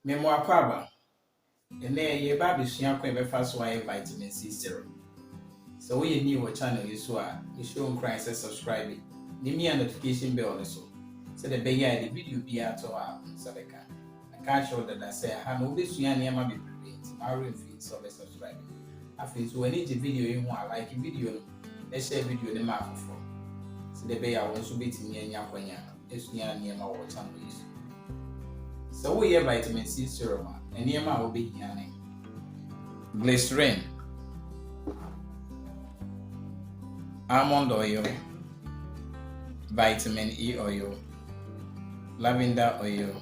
Memo akwaba. Ene ye ba besua kwa be fa so aye vitamin C serum. So we new our channel you so you show cry say subscribe. Give me a notification bell also. So the be ya the video be out to so they can. I can't show that I say I no besua niam be prevent. My room feed so be subscribe. I feel so when each video you want like video no. Let's share video the map for. So the be ya won so betimi anya kwanya. Esua niam our channel you. So we have vitamin C serum and niam will be here. Glycerin, almond oil, vitamin E oil, lavender oil,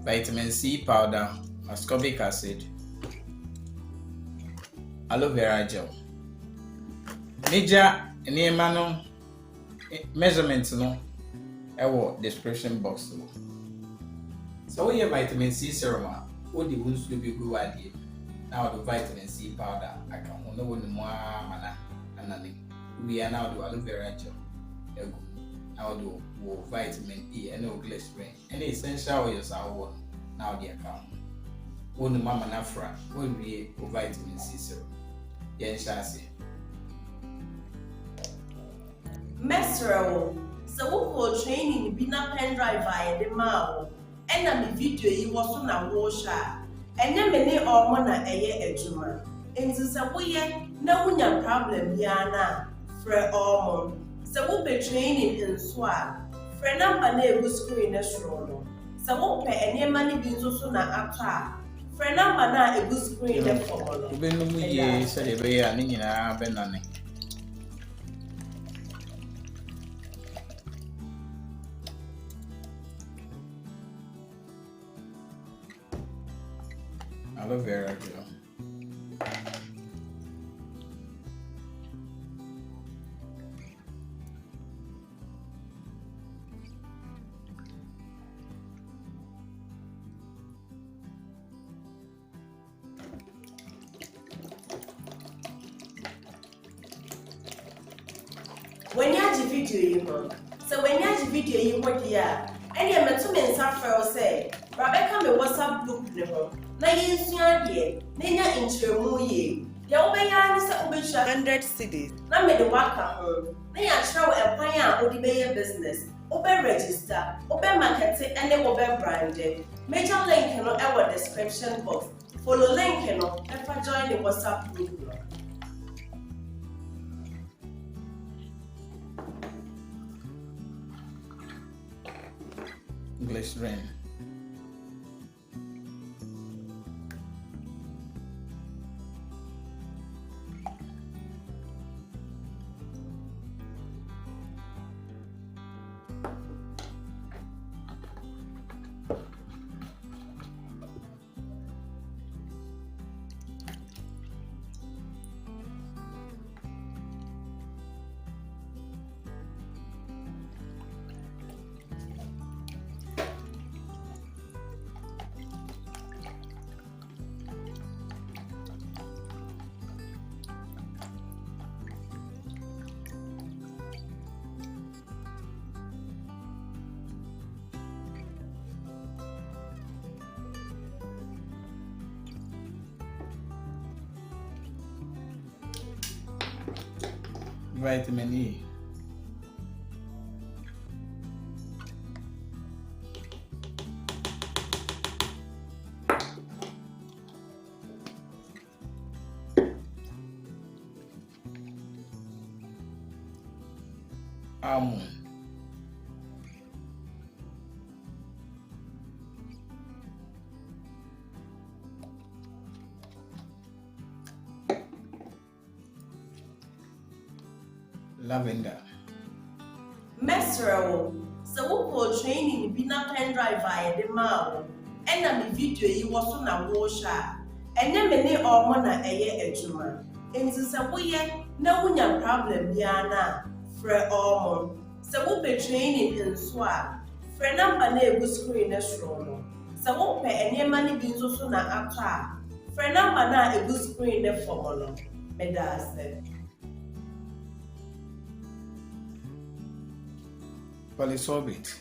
vitamin C powder, ascorbic acid, aloe vera gel. Major no measurements no ewo description box. So we have vitamin C serum. What the ones will be good idea. Now the vitamin C powder, I can know when more mana and we are now do aloe vera gel. Now do vitamin E and no glycerin. Any essential oils are one now the account. One the mama nafra, when we vitamin C serum. Yen shasi. Mesro, so we training be na pen drive via the mouth. And the video you was on a washer. And then many or more na eye ejuma. Enti se woye na wunya problem yana frɛ omo. Se wo be training nso a frɛ number na egu screen na soro no. Se wo pɛ enema ni bi nso so na atɔ a frɛ number na egu screen na for no. Be no mu ye se de be ya ni nyina be nane. Aloe vera gel. When you have video you want, so when you have video you want here, and you met 2 minutes after say, Rebecca me WhatsApp group no. Na yensua de na nya intremu ye ya obeya ni se obehwa 100 cedis na me de waka ho na ya kyerɛ ekwan a odi be business obe register obe market ene obe brand major link no e wo description box follow link no e fa join the WhatsApp group no. Glycerin. Vitamin E. Almond. Lavender. Mesro, so we training be na pen drive via the mouth. And na me video you was on a washer. And then many or more na eye ejuma. Enti se woye na wunya problem yana frɛ omo. Se wo be training nso a frɛ number na egu screen na soro no. Se wo pɛ enema ni bi nso so na atɔ a frɛ number na egu screen na for no. Medase. Polysorbate.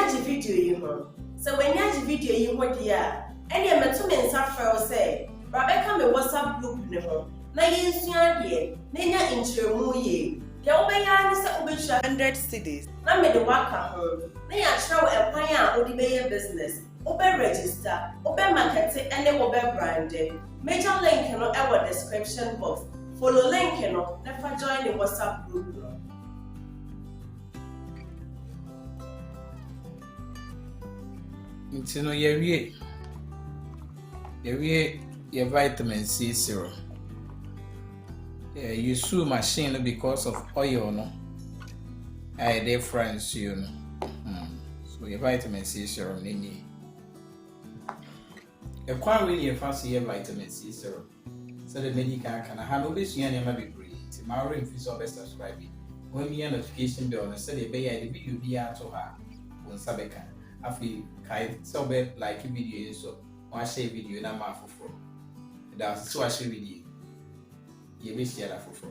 agye video yi ho. So when you agye video yi ho dia, any meto me nsa frɛ say, Rebecca me WhatsApp group ne ho. Na yensua de, na nya nkyerɛmu ye. Dia wobɛya ne sɛ wobɛtua 100 cedis. Na me de waka ho. Na ya kyerɛw ɛkwan a wode bɛyɛ business. Obe register, obe market, and then obe brand. Major link in our description box. Follow link never join the WhatsApp group. You know, your vitamin C serum. You sue machine because of oil, no? I difference, you know. So your vitamin C serum, need. A quite really a fancy vitamin C serum. So the medical can have no best year never be great. Tomorrow, if you saw best subscribe, when me a notification bell, and say the video be out to her. When Sabeka, I feel kind so bad like a video, so one share video and I'm off for. That's so I share with you. You wish you had a for.